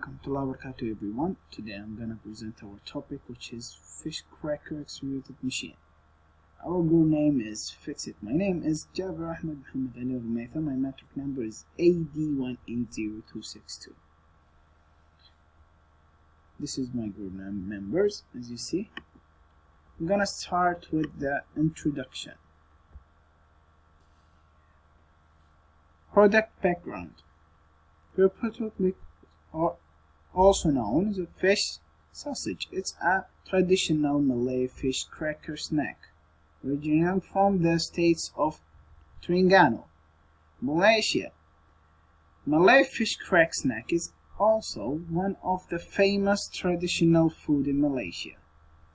Welcome to Laboratory everyone. Today I'm gonna present our topic, which is fish cracker extruded machine. Our group name is Fix It. My name is Jabir Ahmed Muhammad Ali Rumaitha. My metric number is AD180262. This is my group members. As you see, I'm gonna start with the introduction. Product background. Perpetually, or also known as a fish sausage. It's a traditional Malay fish cracker snack, originating from the states of Terengganu, Malaysia. Malay fish cracker snack is also one of the famous traditional food in Malaysia,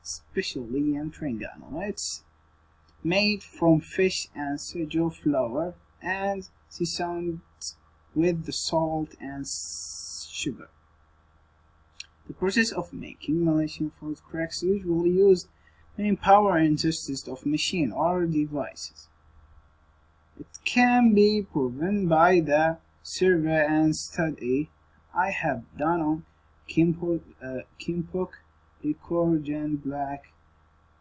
especially in Terengganu. It's made from fish and sago flour and seasoned with the salt and sugar. The process of making Malaysian food cracks usually used main power and consist of machine or devices. It can be proven by the survey and study I have done on Kimpok, Ecorgen Black,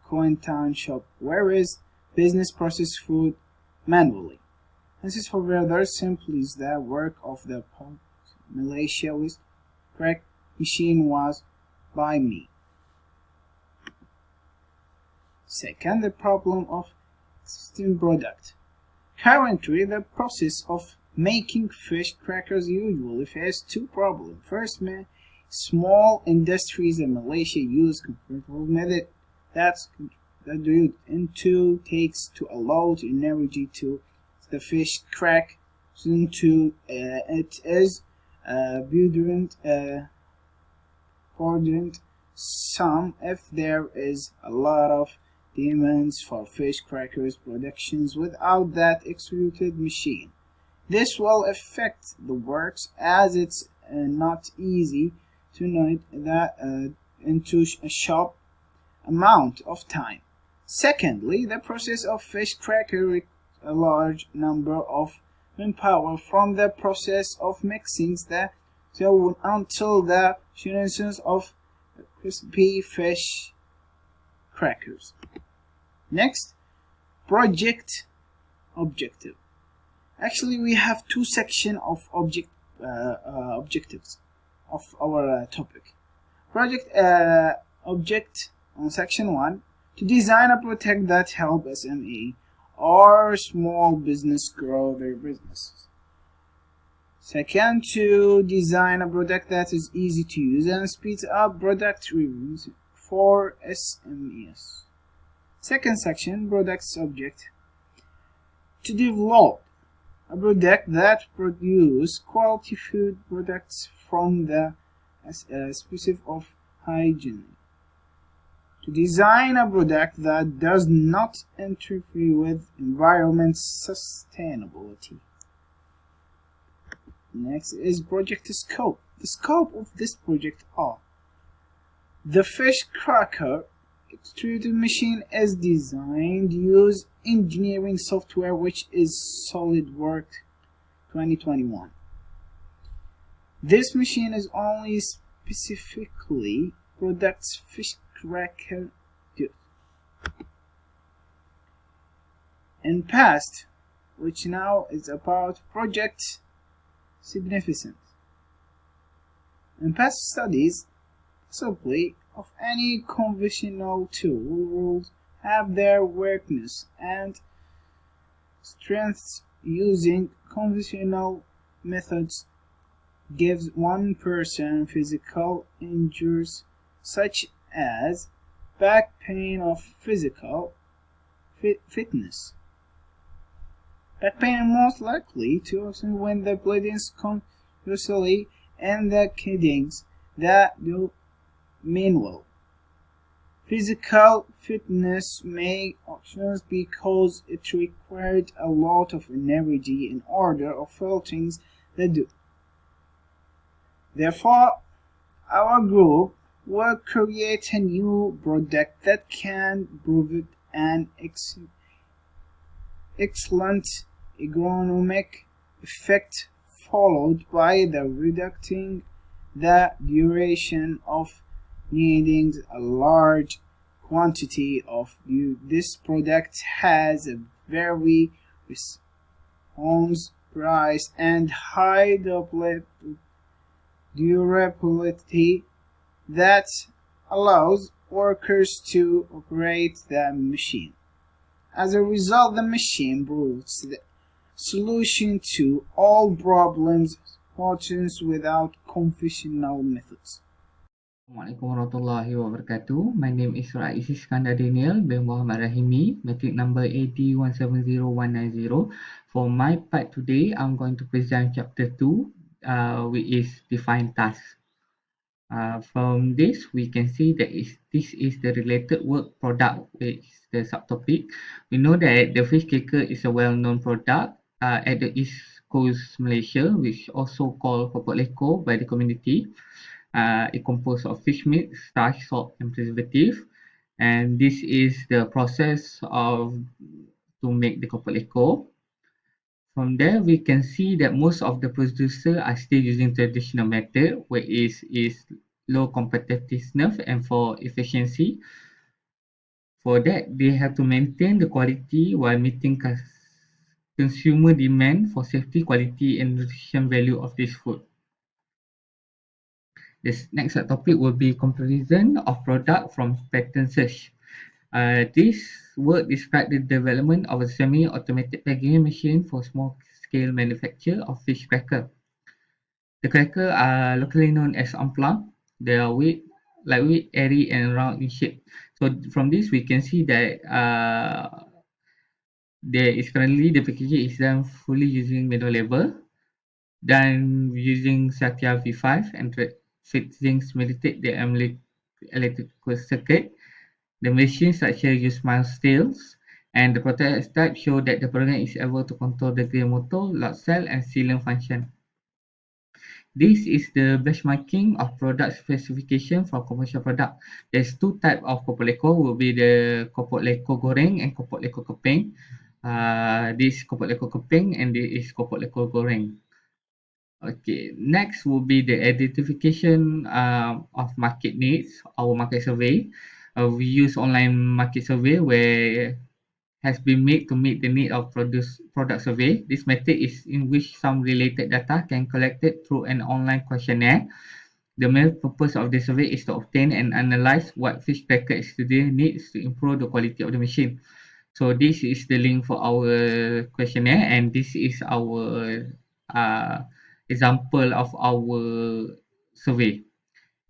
Cointown Shop, whereas business process food manually. This is for rather simply the work of the Malaysia with crack machine was by me. Second, the problem of existing product. Currently, the process of making fish crackers usually faces two problems. First, small industries in Malaysia use comparable method that do into takes to a lot of energy to the fish crack into it is fraudulent some if there is a lot of demands for fish crackers productions without that extruded machine. This will affect the works as it's not easy to know that into a short amount of time. Secondly, the process of fish cracker a large number of manpower from the process of mixing the dough until the appearance of crispy fish crackers. Next, project objective. Actually, we have two sections of objectives of our topic. Project object on section 1 to design a product that help SME or small business grow their businesses. Second, to design a product that is easy to use and speeds up product reviews for SMEs. Second section, product subject. To develop a product that produces quality food products from the specific of hygiene. To design a product that does not interfere with environment sustainability. Next is project scope. The scope of this project are: the fish cracker extruded machine is designed to use engineering software which is SolidWorks 2021. This machine is only specifically products fish cracker do. In past, which now is about project significance. In past studies, simply of any conventional tool would have their weakness and strengths. Using conventional methods gives one person physical injuries such as back pain of physical fitness. Back pain is most likely to occur when the bleeding is continuously in the kidneys that do meanwhile. Physical fitness may occur because it required a lot of energy in order of filtering the do. Therefore, our group will create a new product that can provide an excellent ergonomic effect followed by the reducing the duration of needing a large quantity of this product has a very response price and high durability that allows workers to operate the machine. As a result, the machine provides the solution to all problems without conventional methods. Assalamualaikum warahmatullahi wabarakatuh. My name is Rais Iskandar Daniel bin Muhammad Rahimi, metric number AD170190. For my part today, I'm going to present chapter 2, which is define tasks. From this, we can see that this is the related work product, which is the subtopic. We know that the fish cracker is a well-known product at the East Coast Malaysia, which also called Popok Leko by the community. It composed of fish meat, starch, salt, and preservative. And this is the process of to make the Popok Leko. From there, we can see that most of the producers are still using traditional method, where is low competitiveness and for efficiency. For that, they have to maintain the quality while meeting consumer demand for safety, quality, and nutrition value of this food. This next topic will be comparison of product from pattern search. This work describes the development of a semi-automated packaging machine for small-scale manufacture of fish cracker. The cracker are locally known as amplang. They are lightweight, airy, and round in shape. So from this, we can see that there is currently the packaging is done fully using manual labor, done using Satya V5 and fitting simulate the electrical circuit. The machine structure use milestones, and the prototype show that the program is able to control the gear motor, load cell, and sealant function. This is the benchmarking of product specification for commercial product. There's two types of Popok Leko, will be the Popok Leko goreng and Popok Leko keping. This Popok Leko keping and this is Popok Leko goreng. Okay, next will be the identification of market needs, our market survey. We use online market survey where has been made to meet the need of product survey. This method is in which some related data can collected through an online questionnaire. The main purpose of the survey is to obtain and analyze what fish cracker studio needs to improve the quality of the machine. So this is the link for our questionnaire, and this is our example of our survey.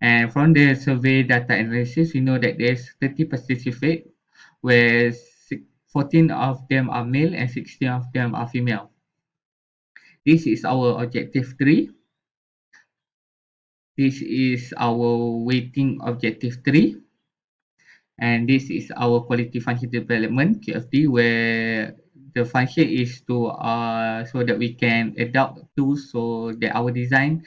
And from the survey data analysis, we know that there's 30 participants, where 14 of them are male and 16 of them are female. This is our objective 3. This is our weighting objective 3. And this is our quality function development QFD, where the function is to so that we can adopt tools so that our design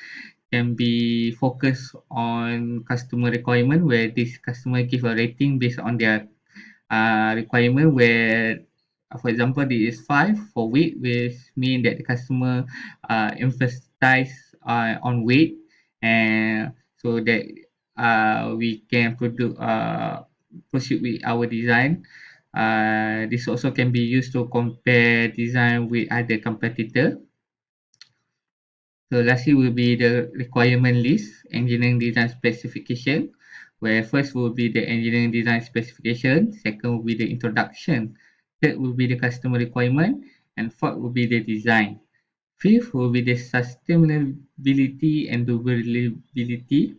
can be focused on customer requirement, where this customer give a rating based on their requirement, where for example this is 5 for weight, which mean that the customer emphasize on weight, and so that we can proceed with our design. This also can be used to compare design with other competitor. So lastly will be the requirement list, engineering design specification, where first will be the engineering design specification, second will be the introduction, third will be the customer requirement, and fourth will be the design. Fifth will be the sustainability and durability.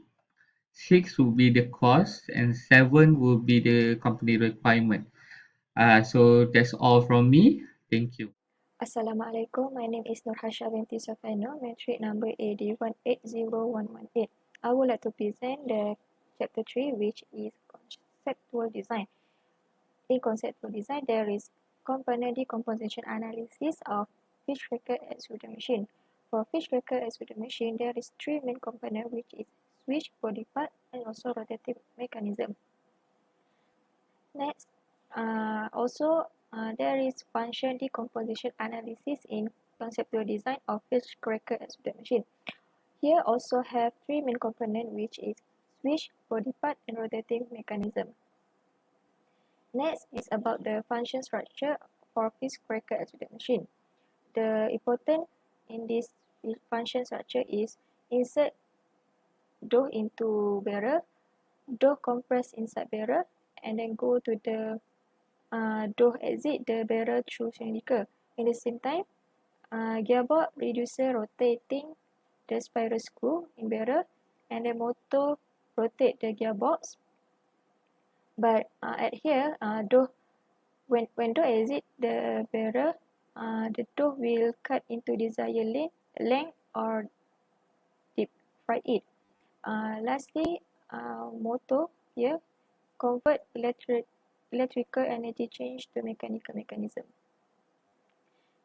Six will be the cost, and seven will be the company requirement. So that's all from me. Thank you. Assalamualaikum. My name is Nurhasha binti Sofano, metric number AD180118. I would like to present the chapter 3, which is conceptual design. In conceptual design, there is component decomposition analysis of fish cracker extruder machine. For fish cracker extruder machine, there is 3 main components, which is switch, body part, and also rotative mechanism. Next, there is function decomposition analysis in conceptual design of fish cracker extruder machine. Here also have three main components, which is switch, body part, and rotating mechanism. Next is about the function structure for fish cracker extruded machine. The important in this function structure is insert dough into barrel, dough compress inside barrel, and then go to the dough exit the barrel through cylindrical. In the same time, gearbox reducer rotating the spiral screw in barrel, and the motor rotate the gearbox. But at here, dough when dough exit the barrel, the dough will cut into desired length or deep fry it. Lastly, motor here convert electrical energy change to mechanical mechanism.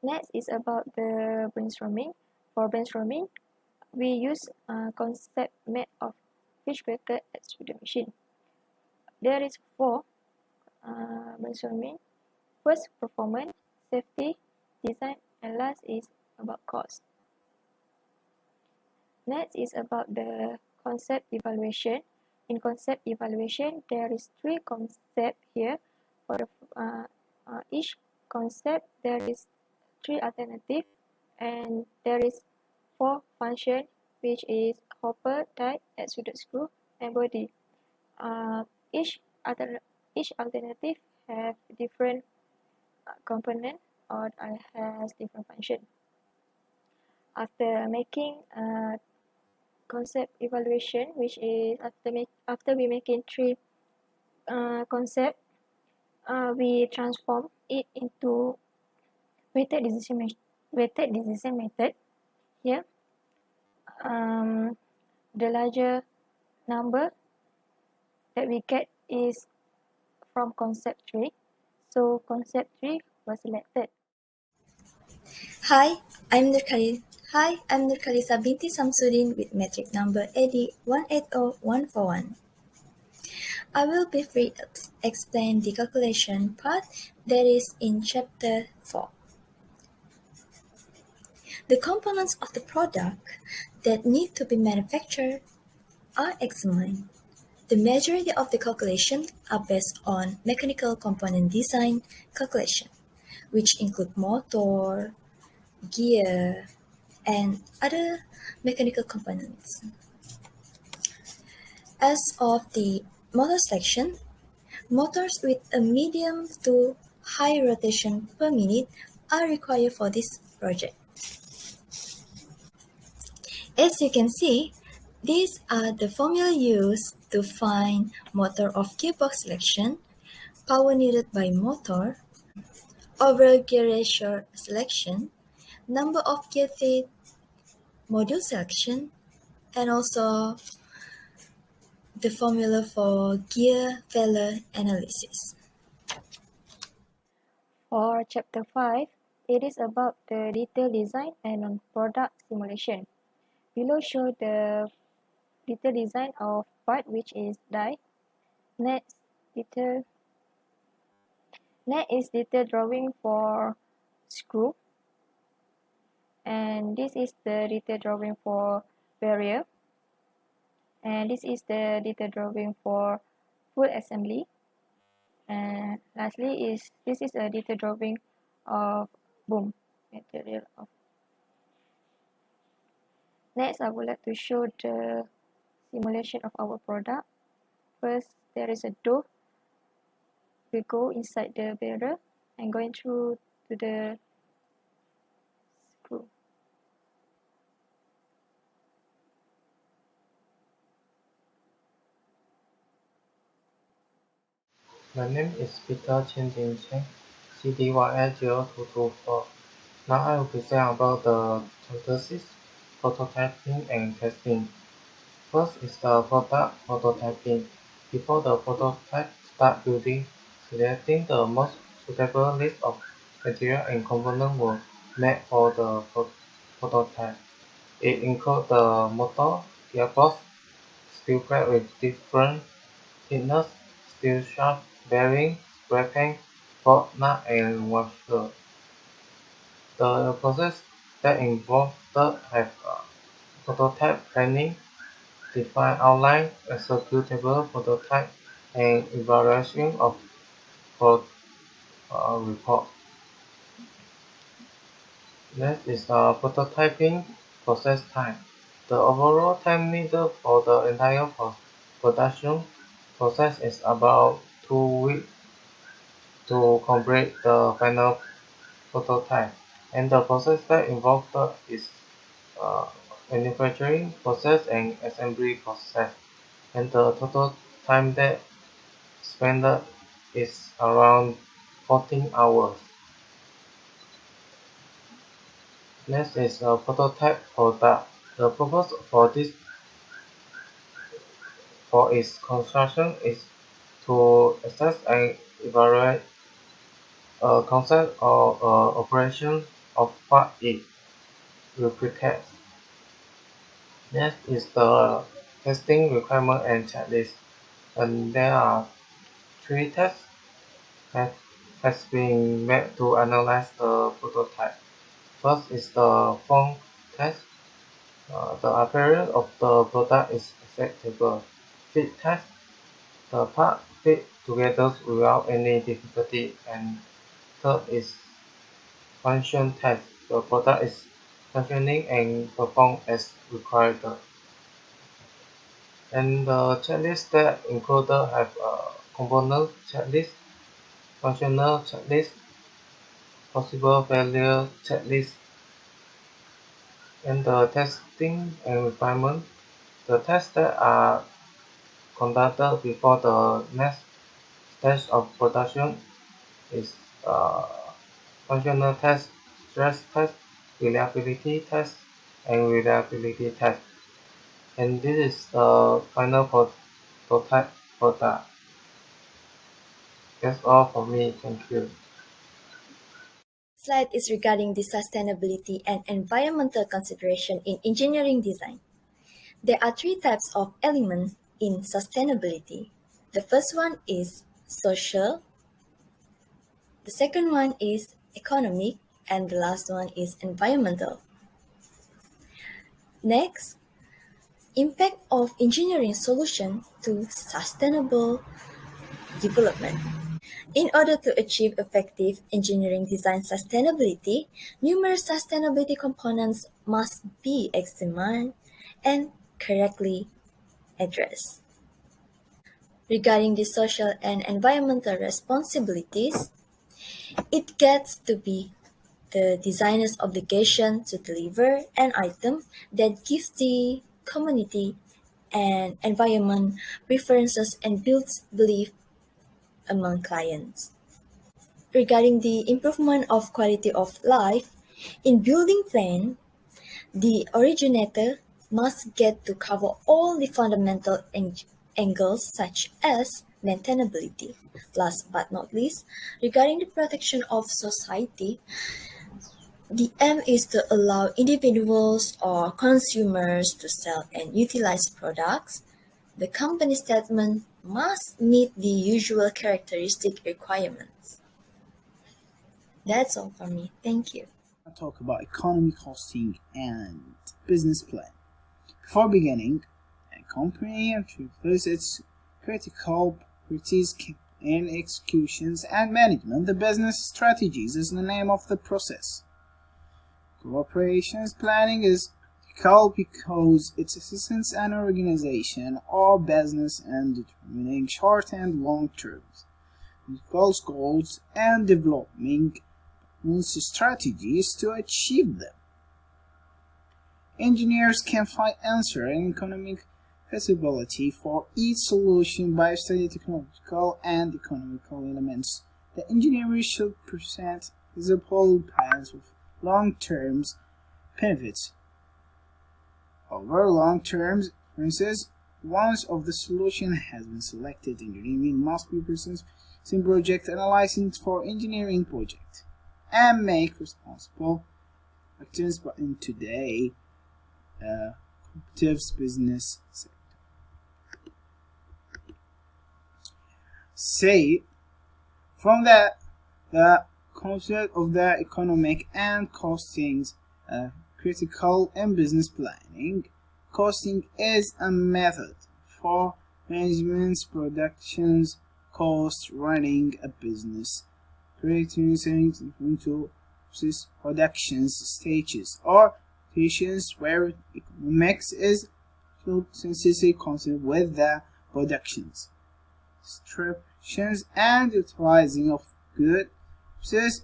Next is about the brainstorming. For brainstorming, we use a concept made of fish cracker extruder machine. There is four brainstorming. First, performance, safety, design, and last is about cost. Next is about the concept evaluation. In concept evaluation, there is three concepts here. For each concept, there is three alternatives, and there is four function, which is hopper, die, extruded screw, and body. Each alternative have different component or has different function. After making a concept evaluation, which is after we making three concept, we transform it into weighted decision method. Here, the larger number that we get is from concept 3. So concept 3 was selected. Hi, I'm Nurkali. Hi, I'm Nurkalisa binti Samsudin with metric number AD180141. I will briefly explain the calculation part that is in chapter 4. The components of the product that need to be manufactured are examined. The majority of the calculations are based on mechanical component design calculation, which include motor, gear, and other mechanical components. As of the motor section, motors with a medium to high rotation per minute are required for this project. As you can see, these are the formula used to find motor of gearbox selection, power needed by motor, overall gear ratio selection, number of gear teeth, module selection, and also the formula for gear failure analysis. For chapter 5, it is about the detailed design and product simulation. Below show the detailed design of part, which is die. Next is detailed drawing for screw, and this is the detailed drawing for barrier, and this is the detailed drawing for full assembly, and lastly this is a detailed drawing of boom material of. Next, I would like to show the simulation of our product. First, there is a dough will go inside the barrel and going through to the screw. My name is Peter Chen Jin Chen, CDYA0224. Now I will present about the synthesis, prototyping, and testing. First is the product prototyping. Before the prototype start building, selecting the most suitable list of material and components were made for the prototype. It includes the motor, gearbox, steel plate with different thickness, steel shaft, bearing, spray pan, bolt nut, and washer. The process that involved have prototype planning, define outline, executable prototype, and evaluation of report. Next is prototyping process time. The overall time needed for the entire production process is about 2 weeks to complete the final prototype. And the process that involved is uh, manufacturing process and assembly process. And the total time that spent is around 14 hours. Next is a prototype product. The purpose for its construction is to assess and evaluate a concept or operation of what it will protect. Next is the testing requirement and checklist. And there are 3 tests that has been made to analyze the prototype. First is the form test. The appearance of the product is acceptable. Fit test. The part fit together without any difficulty. And third is function test. The product is functioning and perform as required. And the checklist that included have a component checklist, functional checklist, possible failure checklist, and the testing and refinement. The tests that are conducted before the next stage of production is uh, functional test, stress test, reliability test, and reliability test. And this is the final prototype product. That's all for me. Thank you. Slide is regarding the sustainability and environmental consideration in engineering design. There are 3 types of elements in sustainability. The first one is social, the second one is economic, and the last one is environmental. Next, impact of engineering solution to sustainable development. In order to achieve effective engineering design sustainability, numerous sustainability components must be examined and correctly addressed. Regarding the social and environmental responsibilities, it gets to be the designer's obligation to deliver an item that gives the community and environment preferences and builds belief among clients. Regarding the improvement of quality of life, in building plan, the originator must get to cover all the fundamental angles such as maintainability. Last but not least, regarding the protection of society, the aim is to allow individuals or consumers to sell and utilize products. The company statement must meet the usual characteristic requirements. That's all for me. Thank you. I'll talk about economy, costing, and business plan. Before beginning, a company introduces its critical properties in executions and management. The business strategies is the name of the process. Operations planning is critical because it assists an organization or business in determining short and long terms goals and developing strategies to achieve them. Engineers can find answer and economic feasibility for each solution by studying technological and economical elements. The engineer should present feasible plans with long-term benefits. Over long-term experiences, once of the solution has been selected, engineering must be present in project analysis for engineering project and make responsible actions in today competitive business sector. Say from the concept of the economic and costings critical in business planning, costing is a method for managing production's cost running a business, creating into production stages or situations where economics is essentially concerned with the productions, distributions, and utilizing of goods,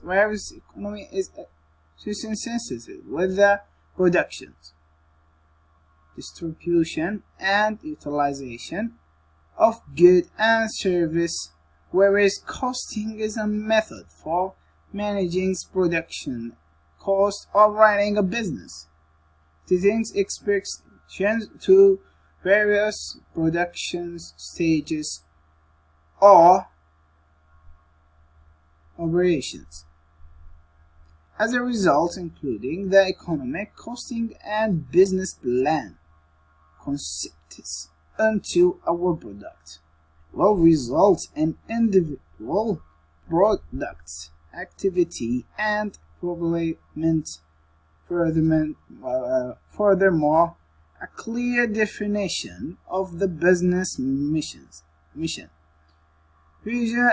whereas economy is sensitive with the productions, distribution, and utilization of goods and service, whereas costing is a method for managing production cost or running a business. Things expectations to various production stages or operations. As a result, including the economic costing and business plan concepts into our product will result in individual products, activity, and development. Furthermore, a clear definition of the business mission, vision,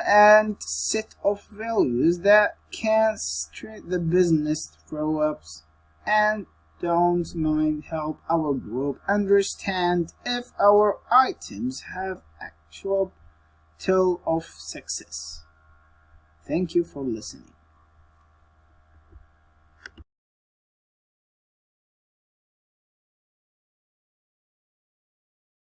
and set of values that can steer the business through-ups and downs might help our group understand if our items have actual potential of success. Thank you for listening.